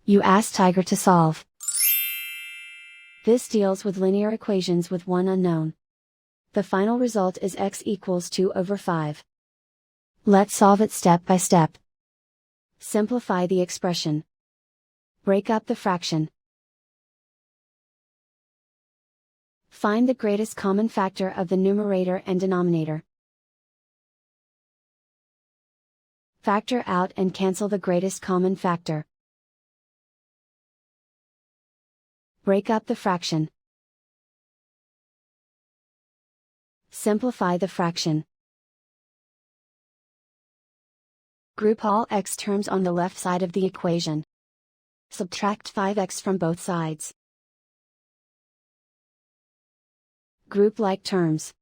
You ask Tiger to solve. This deals with linear equations with one unknown. The final result is x equals 2 over 5. Let's solve it step by step. Simplify the expression. Break up the fraction. Find the greatest common factor of the numerator and denominator. Factor out and cancel the greatest common factor. Break up the fraction. Simplify the fraction. Group all x terms on the left side of the equation. Subtract 5x from both sides. Group like terms.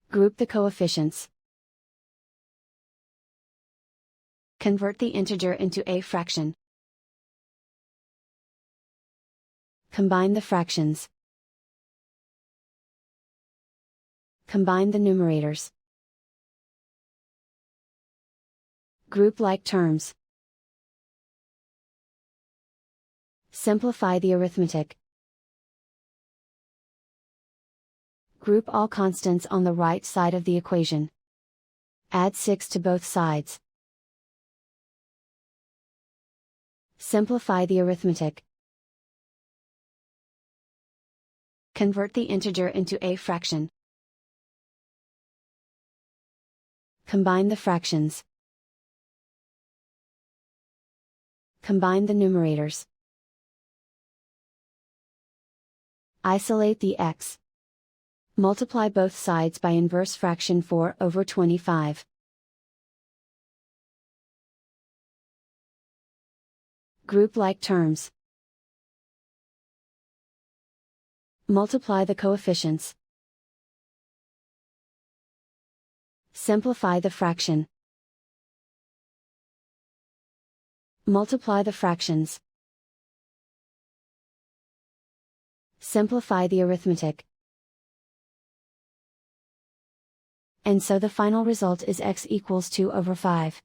Group the coefficients. Convert the integer into a fraction. Combine the fractions. Combine the numerators. Group like terms. Simplify the arithmetic. Group all constants on the right side of the equation. Add 6 to both sides. Simplify the arithmetic. Convert the integer into a fraction. Combine the fractions. Combine the numerators. Isolate the x. Multiply both sides by inverse fraction 4 over 25. Group like terms. Multiply the coefficients. Simplify the fraction. Multiply the fractions. Simplify the arithmetic. And so the final result is x equals 2 over 5.